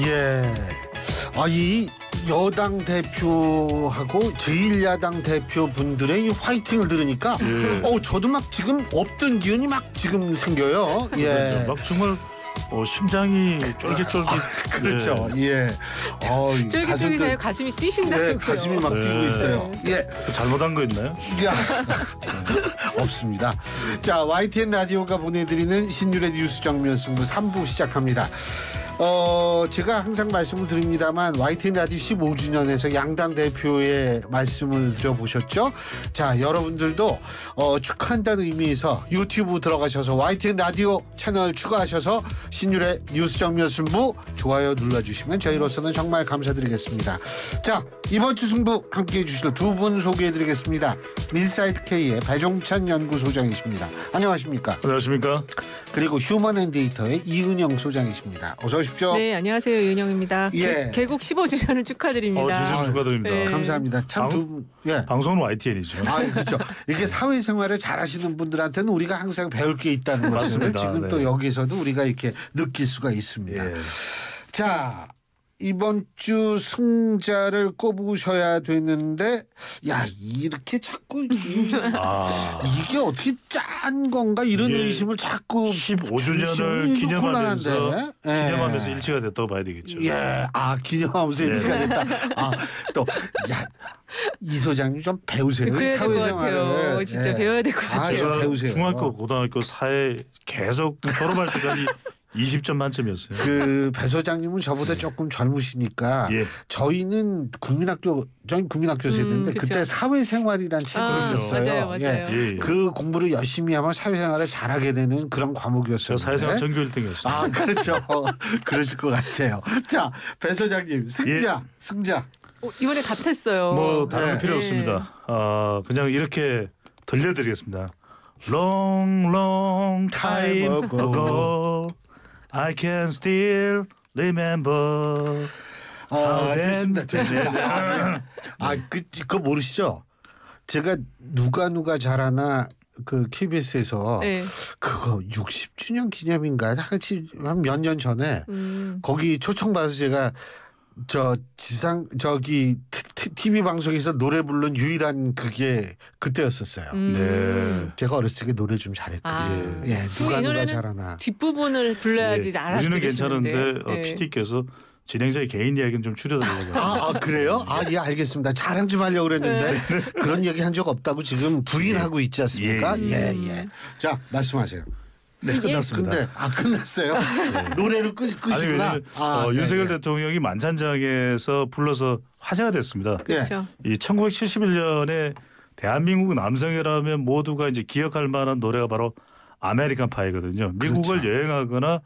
예. 이 여당 대표하고 제1야당 대표분들의 이 화이팅을 들으니까 저도 막 지금 없던 기운이 막 지금 생겨요. 예. 막 정말 심장이 쫄깃쫄깃. 그렇죠. 예. 쫄깃쫄깃해요. 가슴이 뛰신다고요. 네, 가슴이 막 뛰고 있어요. 예. 잘못한 거 있나요? 없습니다. 자, YTN 라디오가 보내드리는 신율의 뉴스 정면 승부 3부 시작합니다. 제가 항상 말씀을 드립니다만 YTN 라디오 15주년에서 양당 대표의 말씀을 들어보셨죠? 자, 여러분들도 축하한다는 의미에서 유튜브 들어가셔서 YTN 라디오 채널 추가하셔서 신율의 뉴스 정면 승부 좋아요 눌러주시면 저희로서는 정말 감사드리겠습니다. 자, 이번 주 승부 함께해 주실 두 분 소개해드리겠습니다. 인사이드 K의 배종찬 연구소장이십니다. 안녕하십니까? 안녕하십니까? 그리고 휴먼앤데이터의 이은영 소장이십니다. 어서 오십시오. 네, 안녕하세요. 이은영입니다. 예. 개국 15주년을 축하드립니다. 진심 축하드립니다. 네. 감사합니다. 참 두 분. 예. 방송은 YTN이죠. 그렇죠. 이게 사회생활을 잘하시는 분들한테는 우리가 항상 배울 게 있다는 것을 맞습니다. 지금 네. 또 여기서도 우리가 이렇게 느낄 수가 있습니다. 예. 자, 이번 주 승자를 꼽으셔야 되는데 이렇게 자꾸 이게 어떻게 짠 건가 이런 의심을 자꾸 15주년을 기념하면서 기념하면서 일치가 됐다고 봐야 되겠죠. 예, 기념하면서 일치가 됐다. 이 소장님 좀 배우세요. 그래야 될 것 사회생활을. 같아요. 진짜 배워야 될 것 같아요. 좀 배우세요. 중학교, 고등학교, 사회 계속 졸업할 때까지 20점 만점이었어요. 배 소장님은 저보다 조금 젊으시니까 저희 국민학교 세대인데 그때 사회생활이란 책을 있었어요. 맞아요. 그 공부를 열심히 하면 사회생활을 잘하게 되는 그런 과목이었어요. 사회생활 전교 1등이었어요. 그렇죠. 그러실 것 같아요. 자, 배 소장님 승자. 이번에 같았어요. 다른 거 필요 없습니다. 그냥 이렇게 들려드리겠습니다. Long, long time ago, I can still remember. 됐습니다. 그거 모르시죠? 제가 누가 잘하나 그 KBS에서 그거 60주년 기념인가 한 몇 년 전에 거기 초청받아서 제가 TV 방송에서 노래 부른 유일한 그게 그때였었어요. 네. 제가 어렸을 때 노래 좀 잘했거든요. 누가 잘하나. 뒷부분을 불러야지 알아듣겠는데. 우리는 괜찮은데 PD께서 진행자의 개인 이야기는 좀 줄여달라고. 그래요? 알겠습니다. 자랑 좀 하려고 그랬는데 그런 얘기 한 적 없다고 지금 부인하고 있지 않습니까? 예. 자, 말씀하세요. 네, 끝났습니다. 근데 끝났어요. 노래를 끄시구나. 윤석열 대통령이 만찬장에서 불러서 화제가 됐습니다. 그렇죠. 이 1971년에 대한민국 남성이라면 모두가 이제 기억할 만한 노래가 바로 아메리칸 파이거든요. 미국을 여행하거나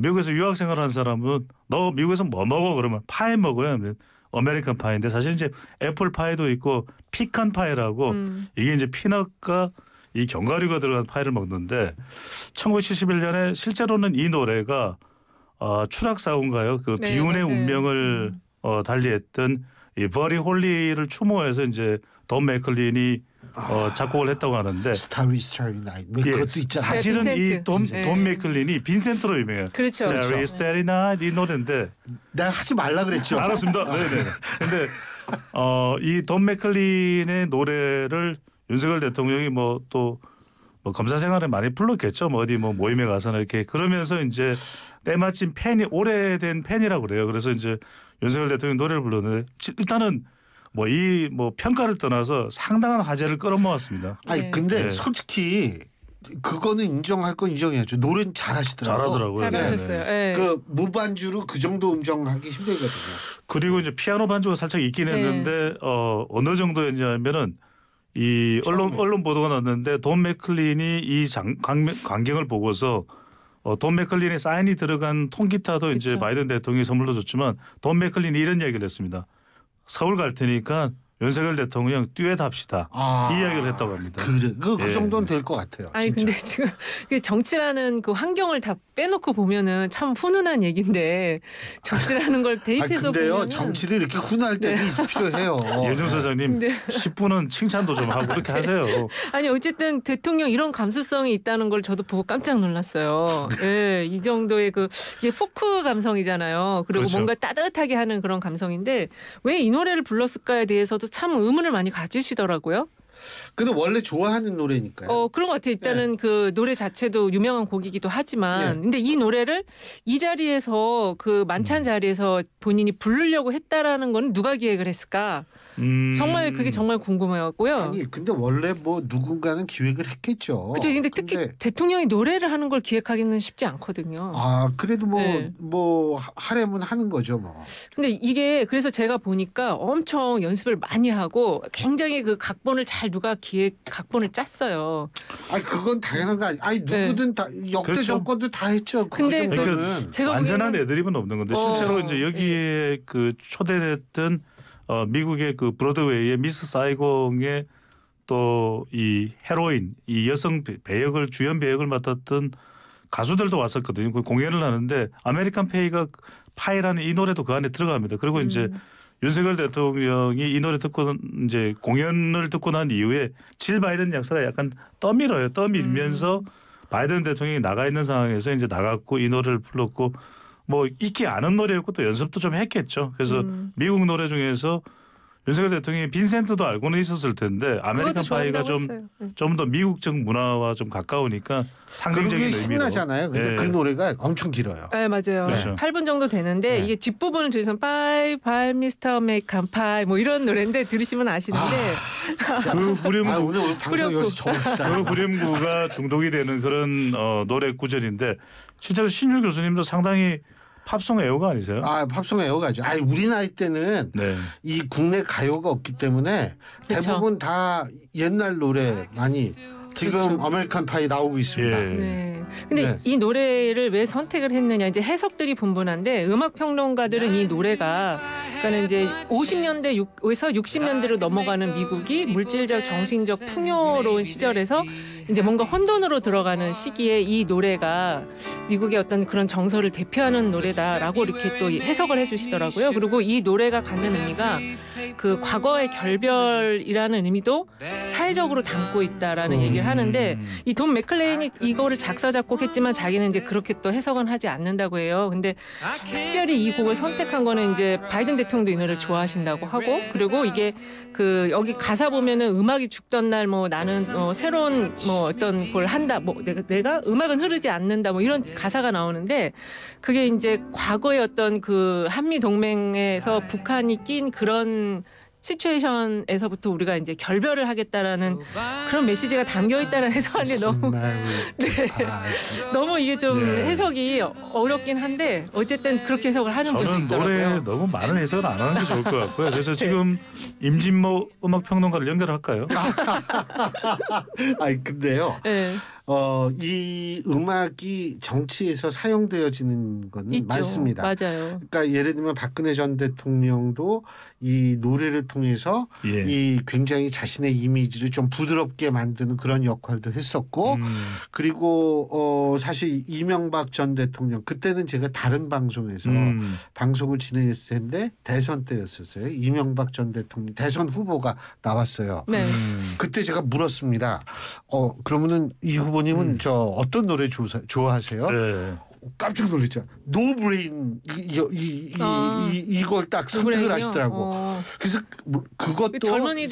미국에서 유학생활 한 사람은 너 미국에서 뭐 먹어 그러면 파이 먹어요 하면 아메리칸 파이인데 사실 이제 애플 파이도 있고 피칸 파이라고 이게 이제 피넛과 이 견과류가 들어간 파이를 먹는데 1971년에 실제로는 이 노래가 추락사고인가요? 비운의 맞아요. 운명을 달리했던 이 버리 홀리를 추모해서 이제 돈 맥클린이 작곡을 했다고 하는데 Starry Night 그것도 있잖아요. 사실은 이 돈 맥클린이 빈센트로 유명해요. 그렇죠. Starry Night 이 노래인데 내가 하지 말라 그랬죠. 알았습니다. 네네. 근데 이 돈 맥클린의 노래를 윤석열 대통령이 또 검사 생활에 많이 불렀겠죠. 어디 모임에 가서는 이렇게 그러면서 이제 때마침 오래된 팬이라고 그래요. 그래서 이제 윤석열 대통령 노래를 불렀는데 일단은 평가를 떠나서 상당한 화제를 끌어모았습니다. 근데 솔직히 그거는 인정할 건 인정해야죠. 노래는 잘하시더라고요. 잘하셨어요. 그 무반주로 그 정도 음정하기 힘들거든요. 그리고 이제 피아노 반주가 살짝 있긴 했는데 어느 정도였냐면은 이 언론 보도가 났는데 돈 맥클린이 이 광경을 보고서 돈 맥클린의 사인이 들어간 통기타도 이제 바이든 대통령이 선물로 줬지만 돈 맥클린이 이런 얘기를 했습니다. 서울 갈 테니까 윤석열 대통령 듀엣합시다 이 이야기를 했다고 합니다. 그래, 그 정도는 될 것 같아요. 아니 진짜. 근데 지금 정치라는 그 환경을 다 빼놓고 보면은 참 훈훈한 얘기인데 정치라는 걸 대입해서 근데요, 보면은 정치도 이렇게 훈할 때도 필요해요. 예준 소장님 네. 10분은 칭찬도 좀 하고 그렇게 하세요. 아니 어쨌든 대통령 이런 감수성이 있다는 걸 저도 보고 깜짝 놀랐어요. 네, 이 정도의 이게 포크 감성이잖아요. 그리고 그렇죠. 뭔가 따뜻하게 하는 그런 감성인데 왜 이 노래를 불렀을까에 대해서도 참 의문을 많이 가지시더라고요. 근데 원래 좋아하는 노래니까요. 그런 것 같아요. 일단은 그 노래 자체도 유명한 곡이기도 하지만, 근데 이 노래를 이 자리에서 그 만찬 자리에서 본인이 부르려고 했다라는 건 누가 기획을 했을까? 정말 그게 정말 궁금해갖고요. 아니 근데 원래 뭐 누군가는 기획을 했겠죠. 그죠. 근데 특히 대통령이 노래를 하는 걸 기획하기는 쉽지 않거든요. 아 그래도 뭐 하려면 하는 거죠 뭐. 근데 이게 그래서 제가 보니까 엄청 연습을 많이 하고 굉장히 그 각본을 잘 누가 각본을 짰어요. 아니 그건 당연한 거 아니 누구든 다 역대 그렇죠. 정권도 다 했죠. 근데 그러니까 제가 완전한 애드립은 없는 건데 실제로 이제 여기에 그 초대됐던 미국의 그 브로드웨이의 미스 사이공의 또 이 헤로인 이 여성 배역을 주연 배역을 맡았던 가수들도 왔었거든요. 그 공연을 하는데 아메리칸 파이라는 이 노래도 그 안에 들어갑니다. 그리고 이제 윤석열 대통령이 이 노래 듣고 이제 공연을 듣고 난 이후에 질 바이든 약사가 약간 떠밀어요. 떠밀면서 바이든 대통령이 나가 있는 상황에서 이제 나갔고 이 노래를 불렀고 뭐 익히 아는 노래였고 또 연습도 좀 했겠죠. 그래서 미국 노래 중에서 윤석열 대통령이 빈센트도 알고는 있었을 텐데 아메리칸 파이가 좀 더 미국적 문화와 좀 가까우니까 상징적인 의미로. 신나잖아요. 근데 그 노래가 엄청 길어요. 네 맞아요. 그렇죠. 8분 정도 되는데 이게 뒷부분을 들으면 파이 미스터 메이칸 파이 뭐 이런 노래인데 들으시면 아시는데 그 후렴구 오늘 방송 여기서 접읍시다. 그 후렴구가 중독이 되는 그런 노래 구절인데 실제로 신율 교수님도 상당히 팝송 애호가 아니세요? 팝송 애호가죠. 우리 나이 때는 이 국내 가요가 없기 때문에 대부분 다 옛날 노래 많이 지금 아메리칸 파이 나오고 있습니다. 네. 근데 이 노래를 왜 선택을 했느냐 이제 해석들이 분분한데 음악 평론가들은 이 노래가 그러니까 이제 50년대에서 60년대로 넘어가는 미국이 물질적 정신적 풍요로운 시절에서 이제 뭔가 혼돈으로 들어가는 시기에 이 노래가 미국의 어떤 그런 정서를 대표하는 노래다라고 이렇게 또 해석을 해주시더라고요. 그리고 이 노래가 갖는 의미가 그 과거의 결별이라는 의미도 사회적으로 담고 있다라는 얘기를 하는데 이 돈 맥클레인이 이거를 작사 작곡했지만 자기는 이제 그렇게 또 해석은 하지 않는다고 해요. 근데 특별히 이 곡을 선택한 거는 이제 바이든 대통령도 이 노래를 좋아하신다고 하고 그리고 이게 그 여기 가사 보면은 음악이 죽던 날 뭐 나는 새로운 뭐 어떤 걸 한다 뭐 내가 음악은 흐르지 않는다 뭐 이런 가사가 나오는데 그게 이제 과거의 어떤 그 한미 동맹에서 북한이 낀 그런 시츄에이션에서부터 우리가 이제 결별을 하겠다라는 그런 메시지가 담겨 있다는 해석하는데 너무 이게 좀 해석이 어렵긴 한데 어쨌든 그렇게 해석을 하는 분도 있더라고요. 저는 노래 너무 많은 해석을 안 하는 게 좋을 것 같고요. 그래서 지금 임진모 음악평론가를 연결할까요? 근데요. 이 음악이 정치에서 사용되어지는 건 있죠. 많습니다. 맞아요. 그러니까 예를 들면 박근혜 전 대통령도 이 노래를 통해서 이 굉장히 자신의 이미지를 좀 부드럽게 만드는 그런 역할도 했었고 그리고 사실 이명박 전 대통령 그때는 제가 다른 방송에서 방송을 진행했을 텐데 대선 때였었어요. 이명박 전 대통령 대선 후보가 나왔어요. 그때 제가 물었습니다. 그러면은 이 후보님은 저 어떤 노래 좋아하세요? 깜짝 놀랐죠. 노브레인 이걸 딱 선택을 하시더라고. 그래서 그것도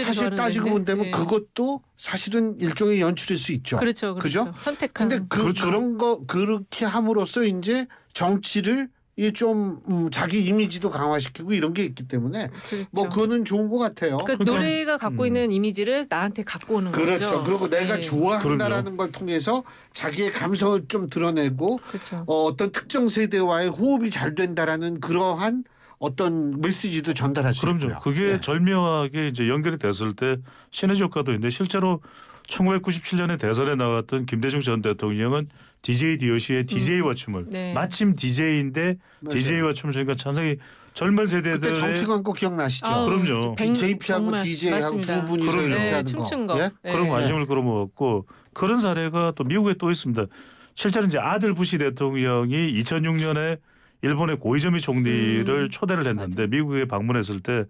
사실 따지고 본다면 그것도 사실은 일종의 연출일 수 있죠. 그렇죠. 선택하는. 근데 그런 거 그렇게 함으로써 이제 정치를 좀 자기 이미지도 강화시키고 이런 게 있기 때문에 뭐 그거는 좋은 것 같아요. 그러니까 노래가 갖고 있는 이미지를 나한테 갖고 오는 거죠. 그렇죠. 그리고 내가 좋아한다라는 걸 통해서 자기의 감성을 좀 드러내고 어떤 특정 세대와의 호흡이 잘 된다라는 그러한 어떤 메시지도 전달할 수 있고요. 그게 절묘하게 이제 연결이 됐을 때 시너지 효과도 있는데 실제로 1997년에 대선에 나왔던 김대중 전 대통령은 DJ DOC의 DJ와 춤을 네. 마침 DJ인데 맞아요. DJ와 춤을 추니까 상당히 젊은 그때 세대들의 정치관 꼭 기억나시죠? 아우, 그럼요. JP하고 정말 DJ하고 맞습니다. 두 분이서 그럼요. 이렇게 네, 하는 춤춘 거. 거. 예? 네. 그런 관심을 끌어모았고 그런 사례가 또 미국에 또 있습니다. 실제로 이제 아들 부시 대통령이 2006년에 일본의 고이즈미 총리를 초대를 했는데 미국에 방문했을 때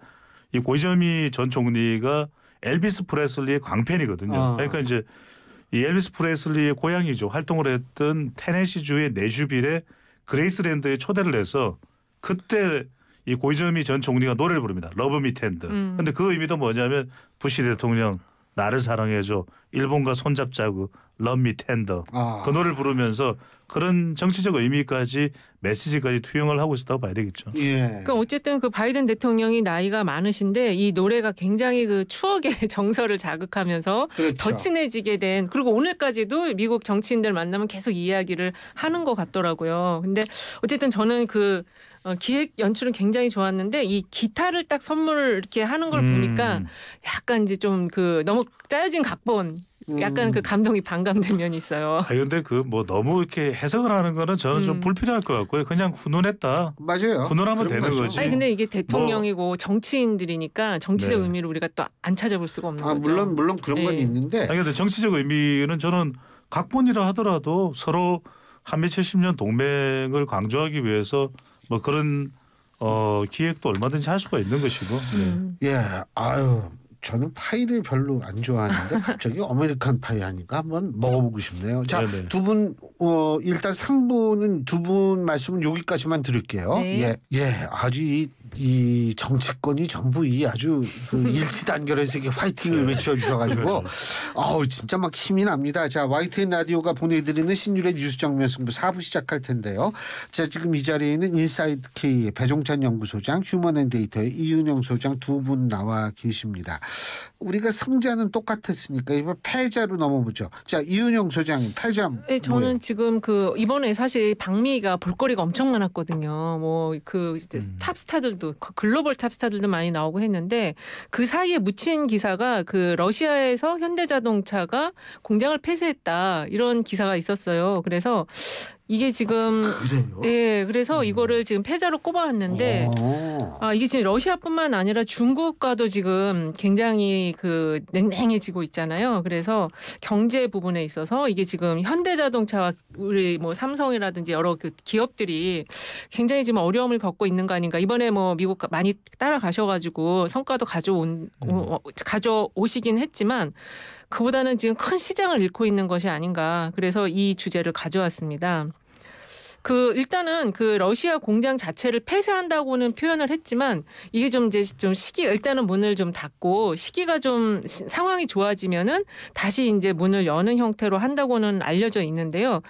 이 고이즈미 전 총리가 엘비스 프레슬리의 광팬이거든요. 그러니까 이제 이 엘비스 프레슬리의 고향이죠. 활동을 했던 테네시주의 내슈빌의 그레이스랜드에 초대를 해서 그때 이 고이즈미 전 총리가 노래를 부릅니다. 러브 미 텐더. 근데 그 의미도 뭐냐면 부시 대통령 나를 사랑해줘. 일본과 손잡자고 러브 미 텐더. 그 노래를 부르면서 그런 정치적 의미까지 메시지까지 투영을 하고 있었다고 봐야 되겠죠. 예. 그러니까 어쨌든 그 바이든 대통령이 나이가 많으신데 이 노래가 굉장히 그 추억의 정서를 자극하면서 그렇죠. 더 친해지게 된 그리고 오늘까지도 미국 정치인들 만나면 계속 이야기를 하는 것 같더라고요. 근데 어쨌든 저는 그 기획 연출은 굉장히 좋았는데 이 기타를 딱 선물을 이렇게 하는 걸 보니까 약간 이제 좀 그 너무 짜여진 각본 약간 그 감동이 반감된 면이 있어요. 아 근데 그 뭐 너무 이렇게 해석을 하는 거는 저는 좀 불필요할 것 같고요. 그냥 훈훈했다. 맞아요. 훈훈하면 그런 되는 거죠. 거지. 아니 근데 이게 대통령이고 정치인들이니까 정치적 네. 의미를 우리가 또 안 찾아볼 수가 없는 거죠. 물론 그런 건 네. 있는데 아니 근데 정치적 의미는 저는 각본이라 하더라도 서로 한미 70년 동맹을 강조하기 위해서 뭐 그런 기획도 얼마든지 할 수가 있는 것이고. 네. 예, 아유, 저는 파이를 별로 안 좋아하는데 갑자기 아메리칸 파이 하니까 한번 먹어보고 싶네요. 자, 네네. 두 분 일단 3부는 두 분 말씀은 여기까지만 들을게요. 네. 예, 아주 이 정치권이 전부 이 아주 그 일치단결해서 이렇게 화이팅을 외쳐주셔가지고 아우 진짜 막 힘이 납니다. 자, YTN 라디오가 보내드리는 신율의 뉴스 정면 승부 4부 시작할 텐데요. 자, 지금 이 자리에는 인사이드 K 배종찬 연구소장, 휴먼앤데이터의 이윤영 소장 두 분 나와 계십니다. 우리가 승자는 똑같았으니까 이번 패자로 넘어보죠. 자, 이윤영 소장님 패자. 네, 저는 뭐예요? 지금 그 이번에 사실 방미가 볼거리가 엄청 많았거든요. 뭐 그 탑스타들도 글로벌 탑스타들도 많이 나오고 했는데 그 사이에 묻힌 기사가 그 러시아에서 현대자동차가 공장을 폐쇄했다 이런 기사가 있었어요. 그래서 이게 지금 그래요? 네, 그래서 이거를 지금 패자로 꼽아왔는데 이게 지금 러시아뿐만 아니라 중국과도 지금 굉장히 그 냉랭해지고 있잖아요. 그래서 경제 부분에 있어서 이게 지금 현대자동차와 우리 뭐 삼성이라든지 여러 그 기업들이 굉장히 지금 어려움을 겪고 있는 거 아닌가. 이번에 뭐 미국 많이 따라가셔가지고 성과도 가져오시긴 했지만 그보다는 지금 큰 시장을 잃고 있는 것이 아닌가. 그래서 이 주제를 가져왔습니다. 일단은 그 러시아 공장 자체를 폐쇄한다고는 표현을 했지만 이게 좀 일단은 문을 좀 닫고 시기가 좀 상황이 좋아지면은 다시 이제 문을 여는 형태로 한다고는 알려져 있는데요.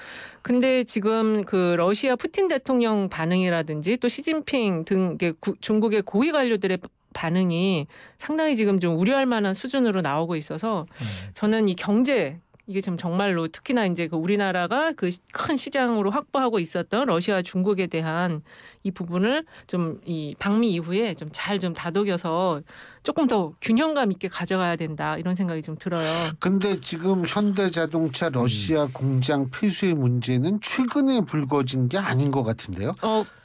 근데 지금 그 러시아 푸틴 대통령 반응이라든지 또 시진핑 등 중국의 고위 관료들의 반응이 상당히 지금 좀 우려할 만한 수준으로 나오고 있어서 저는 이 경제 이게 좀 정말로 특히나 이제 그 우리나라가 그 큰 시장으로 확보하고 있었던 러시아와 중국에 대한 이 부분을 좀 이 방미 이후에 좀 잘 좀 다독여서 조금 더 균형감 있게 가져가야 된다 이런 생각이 좀 들어요. 근데 지금 현대자동차 러시아 공장 폐쇄 문제는 최근에 불거진 게 아닌 것 같은데요.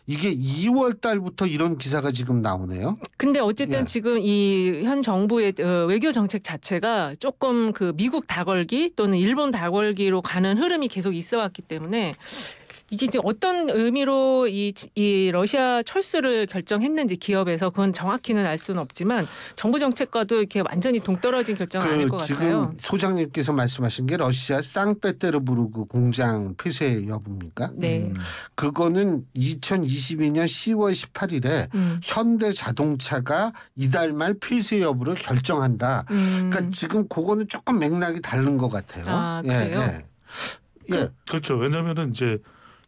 이게 2월 달부터 이런 기사가 지금 나오네요. 근데 어쨌든 예. 지금 이 현 정부의 외교 정책 자체가 조금 그 미국 다걸기 또는 일본 다걸기로 가는 흐름이 계속 있어 왔기 때문에 이게 이제 어떤 의미로 이 러시아 철수를 결정했는지 기업에서 그건 정확히는 알 수는 없지만 정부 정책과도 이렇게 완전히 동떨어진 결정은 아닐 것 같아요. 지금 소장님께서 말씀하신 게 러시아 상페테르부르크 공장 폐쇄 여부입니까? 네. 그거는 2022년 10월 18일에 현대자동차가 이달 말 폐쇄 여부를 결정한다. 그러니까 지금 그거는 조금 맥락이 다른 것 같아요. 아, 그래요? 예. 그렇죠. 왜냐하면은 이제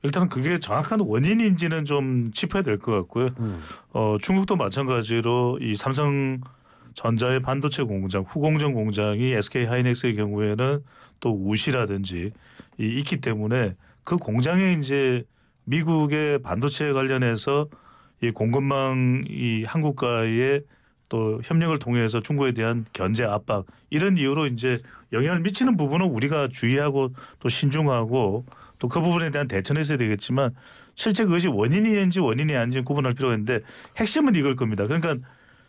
일단 그게 정확한 원인인지는 좀 짚어야 될 것 같고요. 중국도 마찬가지로 이 삼성전자의 반도체 공장, 후공정 공장이 SK 하이닉스의 경우에는 또 우시라든지 있기 때문에 그 공장에 이제 미국의 반도체 관련해서 이 공급망 이 한국과의 또 협력을 통해서 중국에 대한 견제 압박 이런 이유로 이제 영향을 미치는 부분은 우리가 주의하고 또 신중하고 또 그 부분에 대한 대처는 있어야 되겠지만 실제 그것이 원인인지 원인이 아닌지 구분할 필요가 있는데 핵심은 이걸 겁니다. 그러니까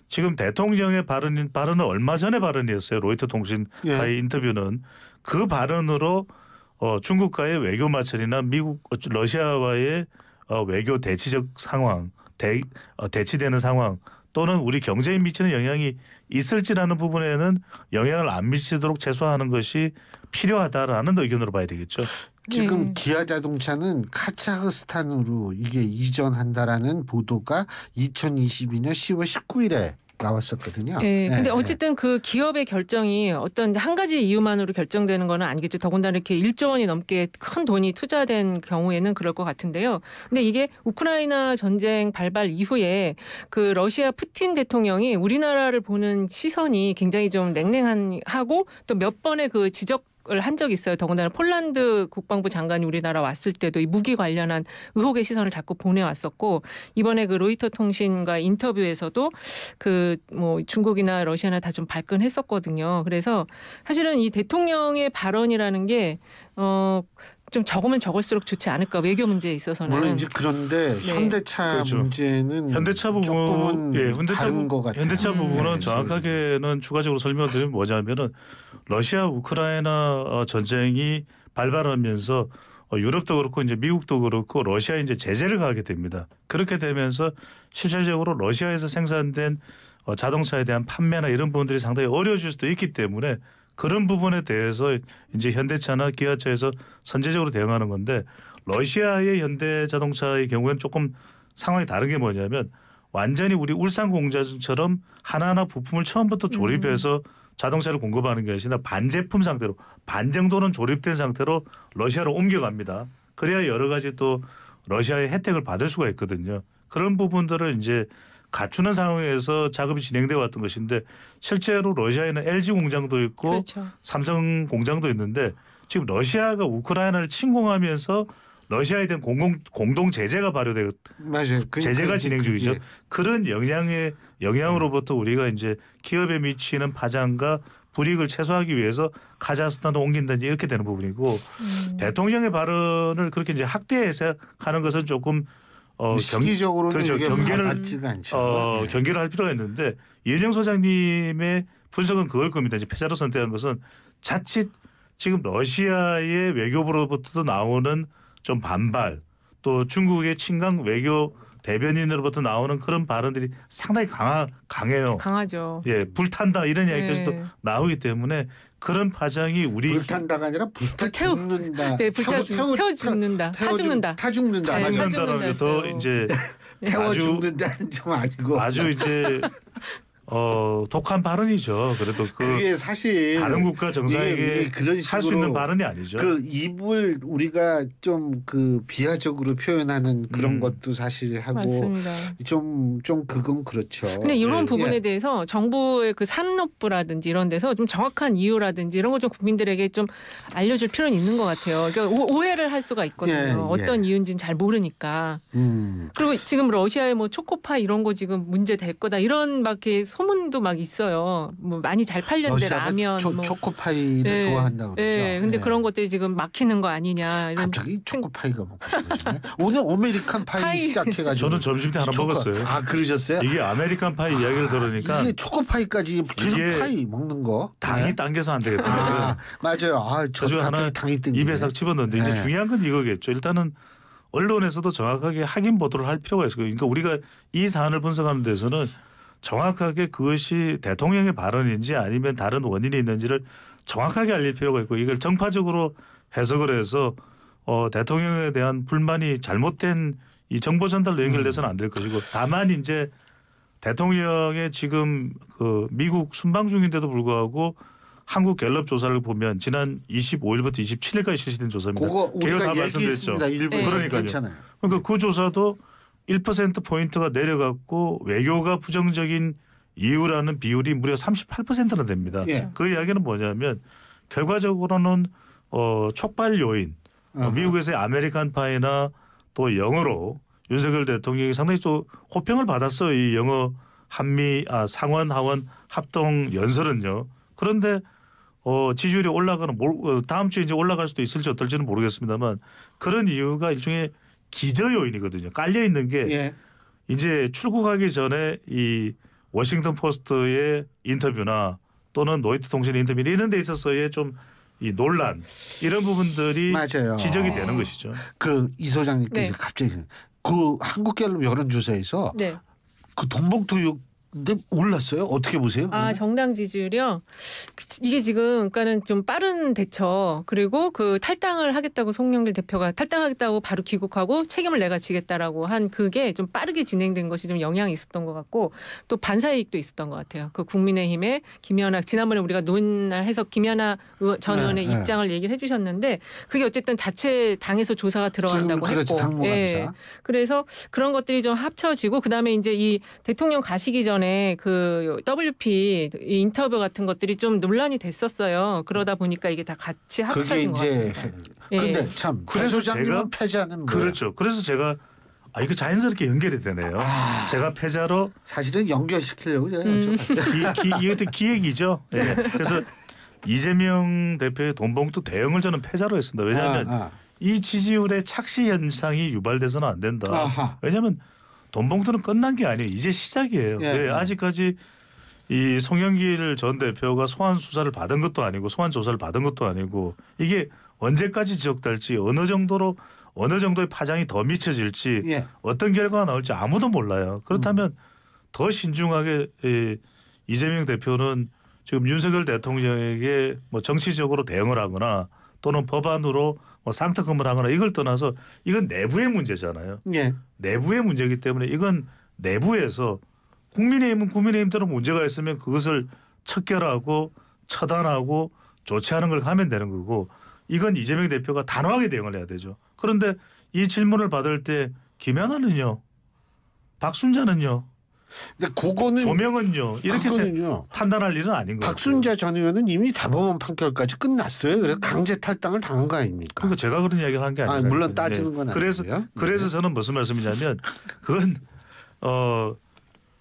지금 대통령의 발언은 얼마 전에 발언이었어요. 로이터 통신과의 인터뷰는 그 발언으로 중국과의 외교 마찰이나 러시아와의 외교 대치적 상황, 대치되는 상황 또는 우리 경제에 미치는 영향이 있을지라는 부분에는 영향을 안 미치도록 최소화하는 것이 필요하다라는 의견으로 봐야 되겠죠. 지금 기아 자동차는 카자흐스탄으로 이게 이전한다라는 보도가 2022년 10월 19일에 나왔었거든요. 네, 근데 어쨌든 그 기업의 결정이 어떤 한 가지 이유만으로 결정되는 건 아니겠죠. 더군다나 이렇게 1조 원이 넘게 큰 돈이 투자된 경우에는 그럴 것 같은데요. 근데 이게 우크라이나 전쟁 발발 이후에 그 러시아 푸틴 대통령이 우리나라를 보는 시선이 굉장히 좀 냉랭하고 또 몇 번의 그 지적 을 한 적이 있어요. 더군다나 폴란드 국방부 장관이 우리나라 왔을 때도 이 무기 관련한 의혹의 시선을 자꾸 보내왔었고 이번에 그 로이터 통신과 인터뷰에서도 그 뭐 중국이나 러시아나 다 좀 발끈했었거든요. 그래서 사실은 이 대통령의 발언이라는 게 좀 적으면 적을수록 좋지 않을까 외교 문제에 있어서는. 물론 이제 그런데 현대차 그렇죠. 문제는 현대차 부분, 조금은 다른 것 같아요. 현대차 부분은 정확하게는 추가적으로 설명드리면 뭐냐면은 러시아 우크라이나 전쟁이 발발하면서 유럽도 그렇고 이제 미국도 그렇고 러시아에 이제 제재를 가하게 됩니다. 그렇게 되면서 실질적으로 러시아에서 생산된 자동차에 대한 판매나 이런 부분들이 상당히 어려워질 수도 있기 때문에 그런 부분에 대해서 이제 현대차나 기아차에서 선제적으로 대응하는 건데 러시아의 현대자동차의 경우에는 조금 상황이 다른 게 뭐냐면 완전히 우리 울산 공장처럼 하나하나 부품을 처음부터 조립해서 자동차를 공급하는 게 아니라 반제품 상태로 반 정도는 조립된 상태로 러시아로 옮겨갑니다. 그래야 여러 가지 또 러시아의 혜택을 받을 수가 있거든요. 그런 부분들을 이제 갖추는 상황에서 작업이 진행되어 왔던 것인데 실제로 러시아에는 LG 공장도 있고 그렇죠. 삼성 공장도 있는데 지금 러시아가 우크라이나를 침공하면서 러시아에 대한 공동 제재가 발효되고 맞아요. 제재가 진행 중이죠. 그런 영향으로부터 우리가 이제 기업에 미치는 파장과 불이익을 최소화하기 위해서 카자흐스탄으로 옮긴다든지 이렇게 되는 부분이고 대통령의 발언을 그렇게 이제 학대해서 하는 것은 조금 시기적으로는 그렇죠. 맞지가 않죠. 경계를 할 필요가 있는데 이은영 소장님의 분석은 그걸 겁니다. 이제 패자로 선택한 것은 자칫 지금 러시아의 외교부로부터도 나오는 좀 반발 또 중국의 친강 외교 대변인으로부터 나오는 그런 발언들이 상당히 강해요. 강하죠. 예, 불탄다 이런 이야기까지 또 나오기 때문에 그런 파장이 우리 불탄다가 아니라 불타 죽는다. 네, 태워 죽는다. 타 죽는다. 타 죽는다. 타 죽는다라는 더 이제 태워 죽는다는 좀 아니고 아주 이제 독한 발언이죠. 그래도 그게 사실 다른 국가 정상에게 할 수 있는 발언이 아니죠. 그 입을 우리가 좀 그 비하적으로 표현하는 그런 것도 사실 하고 맞습니다. 좀 그건 그렇죠. 근데 이런 부분에 대해서 정부의 그 산업부라든지 이런 데서 좀 정확한 이유라든지 이런 거 좀 국민들에게 좀 알려줄 필요는 있는 것 같아요. 그러니까 오해를 할 수가 있거든요. 어떤 이유인지는 잘 모르니까. 그리고 지금 러시아의 뭐 초코파이 이런 거 지금 문제 될 거다 이런 막 이렇게 소문도 막 있어요. 뭐 많이 잘 팔렸는데 라면 뭐 초코파이를 좋아한다고 그러죠. 네, 근데 그런 것들이 지금 막히는 거 아니냐. 이런 갑자기 초코파이가 먹고 싶어지네. 오늘 아메리칸 파이 시작해가지고 저는 점심 때 하나 먹었어요. 아 그러셨어요? 이게 아메리칸 파이 이야기를 들으니까 이게 초코파이까지 계속 파이 먹는 거 당이 당겨서 안 되겠다. 맞아요. 저도 갑자기 당이 땡기네. 입에 싹 집었는데 이제 중요한 건 이거겠죠. 일단은 언론에서도 정확하게 확인 보도를 할 필요가 있어요. 그러니까 우리가 이 사안을 분석하는 데서는 정확하게 그것이 대통령의 발언인지 아니면 다른 원인이 있는지를 정확하게 알릴 필요가 있고 이걸 정파적으로 해석을 해서 대통령에 대한 불만이 잘못된 이 정보 전달로 연결돼서는 안 될 것이고 다만 이제 대통령의 지금 그 미국 순방 중인데도 불구하고 한국 갤럽 조사를 보면 지난 25일부터 27일까지 실시된 조사입니다. 그거 우리가 얘기했습니다. 그러니까요. 괜찮아요. 그러니까 그 조사도 1%포인트가 내려갔고 외교가 부정적인 이유라는 비율이 무려 38%나 됩니다. 그 이야기는 뭐냐면 결과적으로는 촉발 요인 미국에서의 아메리칸 파이나 또 영어로 윤석열 대통령이 상당히 또 호평을 받았어요. 이 영어 한미 상원 하원 합동 연설은요. 그런데 지지율이 올라가는 다음 주에 이제 올라갈 수도 있을지 어떨지는 모르겠습니다만 그런 이유가 일종의 기저 요인이거든요. 깔려 있는 게 예. 이제 출국하기 전에 이 워싱턴 포스트의 인터뷰나 또는 로이터 통신의 인터뷰 이런 데 있어서의 좀 이 논란 이런 부분들이 맞아요. 지적이 되는 것이죠. 그 이 소장님께서 네. 갑자기 그 한국갤럽 여론조사에서 네. 그 돈봉투 근데 올랐어요? 어떻게 보세요? 아, 정당 지지율이요? 이게 지금 그러니까는 좀 빠른 대처 그리고 그 탈당을 하겠다고 송영길 대표가 탈당하겠다고 바로 귀국하고 책임을 내가 지겠다라고 한 그게 좀 빠르게 진행된 것이 좀 영향이 있었던 것 같고 또 반사이익도 있었던 것 같아요. 그 국민의힘의 김연아 지난번에 우리가 논의해서 김연아 전 의원의 네, 네. 입장을 얘기를 해주셨는데 그게 어쨌든 자체 당에서 조사가 들어간다고 지금 그렇죠. 했고. 당무감사. 그래서 그런 것들이 좀 합쳐지고 그다음에 이제 이 대통령 가시기 전에 그 WP 인터뷰 같은 것들이 좀 논란이 됐었어요. 그러다 보니까 이게 다 같이 그게 합쳐진 것 이제 같습니다. 근데 참 그래서 소장님은 패자는 뭐예요? 그렇죠. 그래서 제가 이거 자연스럽게 연결이 되네요. 제가 패자로 사실은 연결시키려고 제가 이게 기획이죠. 네. 그래서 이재명 대표의 돈봉투 대응을 저는 패자로 했습니다. 왜냐하면 이 지지율의 착시 현상이 유발돼서는 안 된다. 아하. 왜냐하면 돈봉투는 끝난 게 아니에요. 이제 시작이에요. 예. 왜 아직까지 이 송영길 전 대표가 소환 수사를 받은 것도 아니고 소환 조사를 받은 것도 아니고 이게 언제까지 지속될지 어느 정도의 파장이 더 미쳐질지 예. 어떤 결과가 나올지 아무도 몰라요. 그렇다면 더 신중하게 이재명 대표는 지금 윤석열 대통령에게 뭐 정치적으로 대응을 하거나 또는 법안으로 뭐 상특검을 하거나 이걸 떠나서 이건 내부의 문제잖아요. 예. 내부의 문제이기 때문에 이건 내부에서 국민의힘은 국민의힘대로 문제가 있으면 그것을 척결하고 처단하고 조치하는 걸 하면 되는 거고 이건 이재명 대표가 단호하게 대응을 해야 되죠. 그런데 이 질문을 받을 때 김연아는요. 박순자는요. 근데 그거는 조명은요. 이렇게 그거는요. 판단할 일은 아닌 거예요. 박순자 전 의원은 이미 대법원 판결까지 끝났어요. 그래서 강제 탈당을 당한 거 아닙니까? 그러니까 제가 그런 이야기를 한 게 아니라 물론 따지는 건 아니고요. 그래서 저는 무슨 말씀이냐면 그건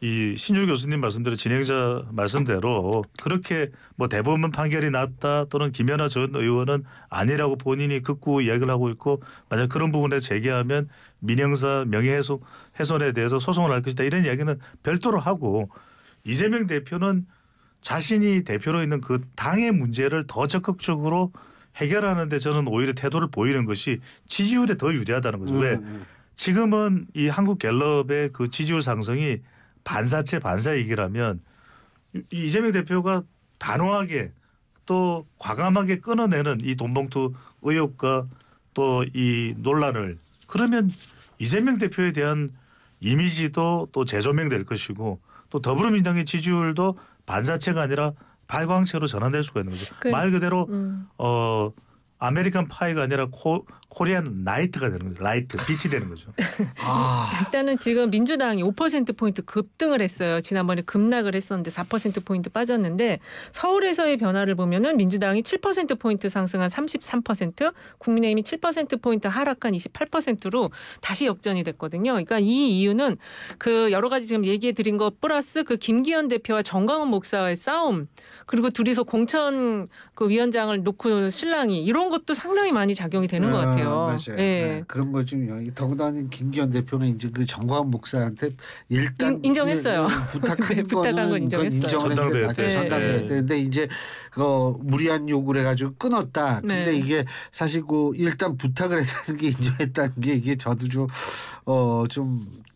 이 신주 교수님 말씀대로 진행자 말씀대로 그렇게 뭐 대법원 판결이 났다 또는 김연아 전 의원은 아니라고 본인이 극구 이야기를 하고 있고 만약 그런 부분에 제기하면 민형사 명예훼손에 대해서 소송을 할 것이다 이런 이야기는 별도로 하고 이재명 대표는 자신이 대표로 있는 그 당의 문제를 더 적극적으로 해결하는데 저는 오히려 태도를 보이는 것이 지지율에 더 유리하다는 거죠. 왜 지금은 이 한국갤럽의 그 지지율 상승이 반사체 반사이익이라면 이재명 대표가 단호하게 또 과감하게 끊어내는 이 돈봉투 의혹과 또 이 논란을 그러면 이재명 대표에 대한 이미지도 또 재조명될 것이고 또 더불어민주당의 지지율도 반사체가 아니라 발광체로 전환될 수가 있는 거죠. 말 그대로 아메리칸 파이가 아니라 코리안 나이트가 되는 거죠. 라이트, 빛이 되는 거죠. 일단은 지금 민주당이 5%포인트 급등을 했어요. 지난번에 급락을 했었는데 4%포인트 빠졌는데 서울에서의 변화를 보면은 민주당이 7%포인트 상승한 33%, 국민의힘이 7%포인트 하락한 28%로 다시 역전이 됐거든요. 그러니까 이 이유는 그 여러 가지 지금 얘기해 드린 것 플러스 그 김기현 대표와 정광훈 목사와의 싸움 그리고 둘이서 공천 그 위원장을 놓고 신랑이 이런 것도 상당히 많이 작용이 되는 것 같아요. 맞아요. 예. 네, 그런 거 좀 더구나 김기현 대표는 이제 그 정광훈 목사한테 일단 인정했어요. 부탁한 네, 부탁한 건 인정했어요. 인정을 했는데 전당대회 때. 근데 이제 무리한 요구를 해가지고 끊었다. 근데 네. 이게 사실 그 일단 부탁을 했다는 게 인정했다는 게 이게 저도 좀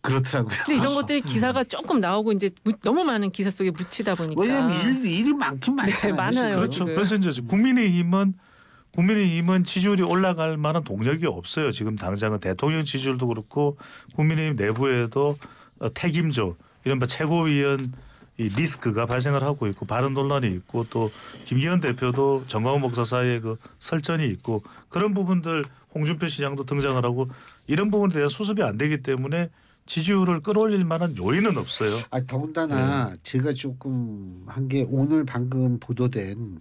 그렇더라고요. 근데 이런 것들이 기사가 조금 나오고 이제 너무 많은 기사 속에 묻히다 보니까. 왜냐하면 일이 많긴 많잖아요. 네, 많아요. 그렇죠. 지금. 그래서 이제 국민의힘은 지지율이 올라갈 만한 동력이 없어요. 지금 당장은 대통령 지지율도 그렇고 국민의힘 내부에도 택임조 이른바 최고위원 이 리스크가 발생을 하고 있고 발언 논란이 있고 또 김기현 대표도 정광훈 목사 사이에 그 설전이 있고 그런 부분들 홍준표 시장도 등장을 하고 이런 부분에 대한 수습이 안 되기 때문에 지지율을 끌어올릴 만한 요인은 없어요. 더군다나 제가 조금 한 게 오늘 방금 보도된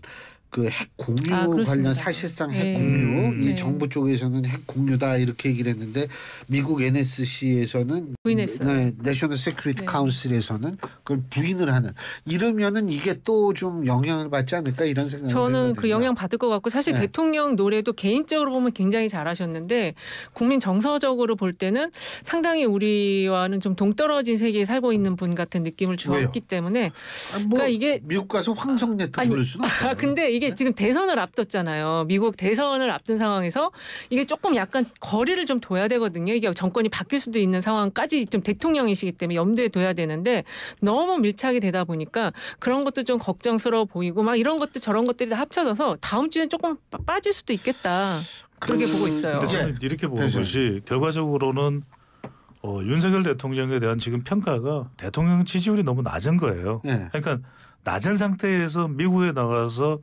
그 핵 공유 그렇습니다. 관련 사실상 핵 공유 이 네. 정부 쪽에서는 핵 공유다 이렇게 얘기를 했는데 미국 NSC에서는 부인했어요. 내셔널 세큐리티 네. 카운슬에서는 그걸 부인을 하는 이러면은 이게 또 좀 영향을 받지 않을까 이런 생각이 저는 들거든요. 그 영향 받을 것 같고 사실 네. 대통령 노래도 개인적으로 보면 굉장히 잘하셨는데 국민 정서적으로 볼 때는 상당히 우리와는 좀 동떨어진 세계에 살고 있는 분 같은 느낌을 주었기 때문에 뭐 그러니까 이게 미국 가서 황성네트 아니, 부를 수는 없잖아요. 근데 이게 지금 대선을 앞뒀잖아요. 미국 대선을 앞둔 상황에서 이게 조금 약간 거리를 좀 둬야 되거든요. 이게 정권이 바뀔 수도 있는 상황까지 좀 대통령이시기 때문에 염두에 둬야 되는데 너무 밀착이 되다 보니까 그런 것도 좀 걱정스러워 보이고 막 이런 것도 저런 것들이 다 합쳐져서 다음 주엔 조금 빠질 수도 있겠다. 그렇게 보고 있어요. 근데 저는 이렇게 보는 것이 결과적으로는 윤석열 대통령에 대한 지금 평가가 대통령 지지율이 너무 낮은 거예요. 네. 그러니까 낮은 상태에서 미국에 나가서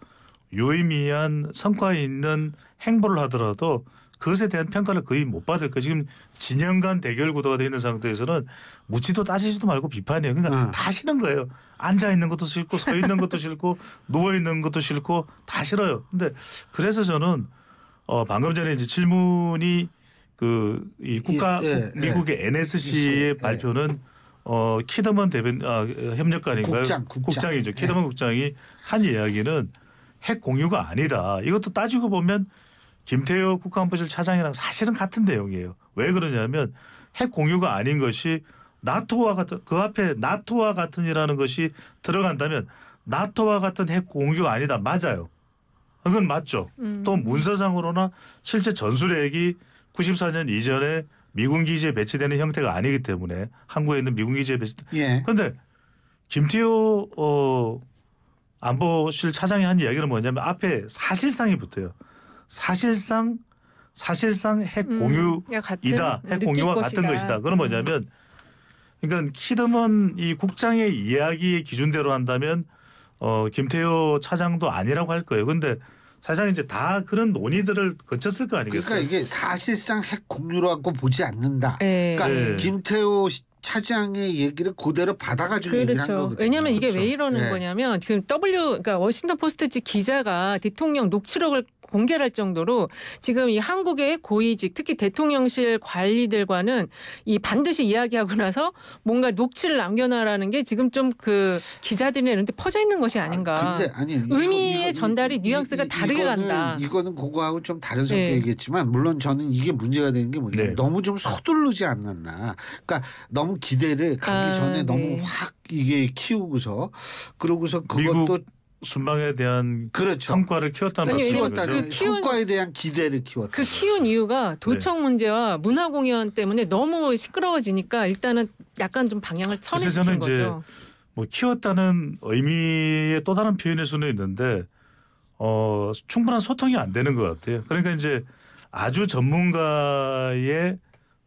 유의미한 성과 있는 행보를 하더라도 그것에 대한 평가를 거의 못 받을 거예요. 지금 진영 간 대결 구도가 되어 있는 상태에서는 묻지도 따지지도 말고 비판이에요. 그러니까 다 싫은 거예요. 앉아 있는 것도 싫고 서 있는 것도 싫고 누워 있는 것도 싫고 다 싫어요. 근데 그래서 저는 방금 전에 이제 질문이 이 미국의 NSC의 발표는 키더먼 협력관인가요? 국장이죠. 키더먼 국장이 한 이야기는 핵 공유가 아니다. 이것도 따지고 보면 김태효 국가안보실 차장이랑 사실은 같은 내용이에요. 왜 그러냐면 핵 공유가 아닌 것이 나토와 같은 그 앞에 나토와 같은이라는 것이 들어간다면 나토와 같은 핵 공유가 아니다. 맞아요. 그건 맞죠. 또 문서상으로나 실제 전술핵이 94년 이전에 미군 기지에 배치되는 형태가 아니기 때문에 한국에 있는 미군 기지에 배치된. 그런데 김태효 안보실 차장이 한 이야기는 뭐냐면 앞에 사실상이 붙어요. 사실상 핵 공유이다. 핵 공유와 같은 것이다. 그건 뭐냐면 그러니까 키드먼 이 국장의 이야기의 기준대로 한다면 김태효 차장도 아니라고 할 거예요. 그런데 사실상 이제 다 그런 논의들을 거쳤을 거 아니겠어요? 그러니까 이게 사실상 핵 공유라고 보지 않는다. 그러니까 김태효 차장의 얘기를 그대로 받아가지고 얘기한 거거든요. 왜냐하면 이게 왜 이러는 거냐면 지금 그러니까 워싱턴 포스트 기자가 대통령 녹취록을 공개할 정도로 지금 이 한국의 고위직 특히 대통령실 관리들과는 이 반드시 이야기하고 나서 뭔가 녹취를 남겨놔라는 게 지금 좀 그 기자들이나 이런 데 퍼져 있는 것이 아닌가. 근데 아니 의미의 전달이 뉘앙스가 다르게 간다. 이거는 그거하고 좀 다른 성격이겠지만 물론 저는 이게 문제가 되는 게 뭐냐면 너무 좀 서두르지 않았나. 그러니까 너무 기대를 가기 전에 너무 확 이게 키우고서 그러고서 그것도 순방에 대한 성과를 키웠다는 말씀이죠. 성과에 대한 기대를 키웠다. 그 키운 이유가 도청 문제와 문화공연 때문에 너무 시끄러워지니까 일단은 약간 좀 방향을 선회시킨 거죠. 이제 뭐 키웠다는 의미의 또 다른 표현일 수는 있는데 충분한 소통이 안 되는 것 같아요. 그러니까 이제 아주 전문가의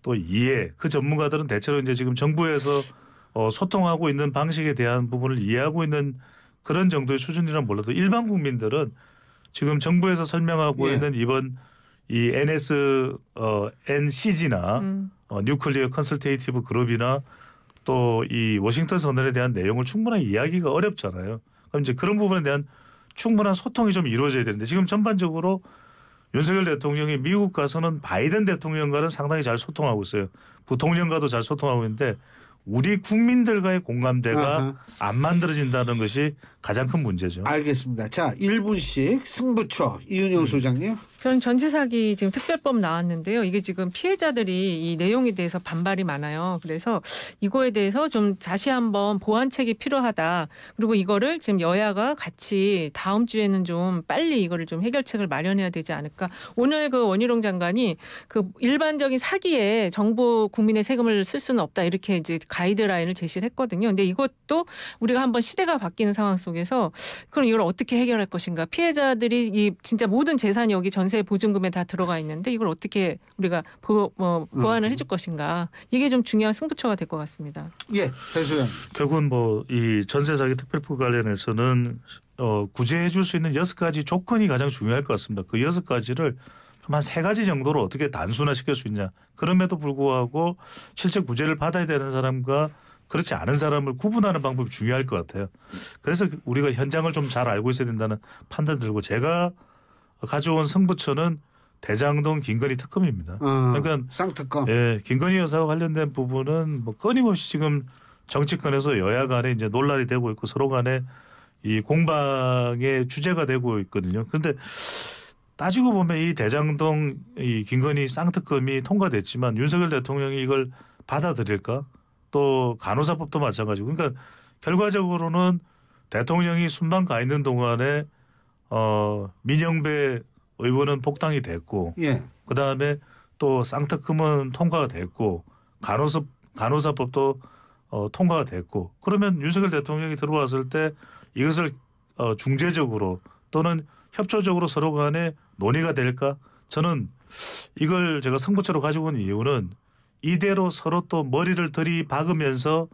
또 이해, 그 전문가들은 대체로 이제 지금 정부에서 소통하고 있는 방식에 대한 부분을 이해하고 있는 그런 정도의 수준이란 몰라도 일반 국민들은 지금 정부에서 설명하고 있는 이번 이 NCG나 뉴클리어 컨설테이티브 그룹이나 또 이 워싱턴 선언에 대한 내용을 충분하게 이해하기가 어렵잖아요. 그럼 이제 그런 부분에 대한 충분한 소통이 좀 이루어져야 되는데 지금 전반적으로 윤석열 대통령이 미국 가서는 바이든 대통령과는 상당히 잘 소통하고 있어요. 부통령과도 잘 소통하고 있는데 우리 국민들과의 공감대가 안 만들어진다는 것이 가장 큰 문제죠. 알겠습니다. 자, 1분씩 승부처 이윤영 소장님. 저는 전세 사기 지금 특별법 나왔는데요. 이게 지금 피해자들이 이 내용에 대해서 반발이 많아요. 그래서 이거에 대해서 좀 다시 한번 보완책이 필요하다. 그리고 이거를 지금 여야가 같이 다음 주에는 좀 빨리 이거를 좀 해결책을 마련해야 되지 않을까. 오늘 그 원희룡 장관이 그 일반적인 사기에 정부 국민의 세금을 쓸 수는 없다. 이렇게 이제 가이드라인을 제시를 했거든요. 근데 이것도 우리가 한번 시대가 바뀌는 상황 속에서 그럼 이걸 어떻게 해결할 것인가. 피해자들이 이 진짜 모든 재산이 여기 전세 보증금에 다 들어가 있는데 이걸 어떻게 우리가 보완을 해줄 것인가. 이게 좀 중요한 승부처가 될 것 같습니다. 예, 배 소장. 결국은 뭐 이 전세 사기 특별법 관련해서는 구제해 줄 수 있는 6가지 조건이 가장 중요할 것 같습니다. 그 6가지를 한 3가지 정도로 어떻게 단순화시킬 수 있냐. 그럼에도 불구하고 실제 구제를 받아야 되는 사람과 그렇지 않은 사람을 구분하는 방법이 중요할 것 같아요. 그래서 우리가 현장을 좀 잘 알고 있어야 된다는 판단 들고 제가 가져온 승부처는 대장동 김건희 특검입니다. 그러니까 쌍특검. 예, 김건희 여사와 관련된 부분은 뭐 끊임없이 지금 정치권에서 여야 간에 이제 논란이 되고 있고 서로 간에 이 공방의 주제가 되고 있거든요. 그런데 따지고 보면 이 대장동 이 김건희 쌍특검이 통과됐지만 윤석열 대통령이 이걸 받아들일까? 또 간호사법도 마찬가지고. 그러니까 결과적으로는 대통령이 순방 가 있는 동안에 민영배 의원은 복당이 됐고, 예. 그 다음에 또 쌍특검은 통과가 됐고, 간호사법도 통과가 됐고, 그러면 윤석열 대통령이 들어왔을 때 이것을 중재적으로 또는 협조적으로 서로 간에 논의가 될까? 저는 이걸 제가 승부처로 가지고 온 이유는 이대로 서로 또 머리를 들이박으면서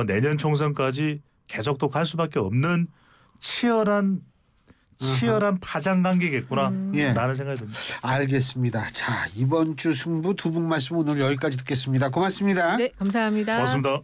내년 총선까지 계속 또 갈 수밖에 없는 치열한 파장 관계겠구나 라는 생각이 듭니다. 알겠습니다. 자, 이번 주 승부 두 분 말씀 오늘 여기까지 듣겠습니다. 고맙습니다. 네, 감사합니다. 고맙습니다.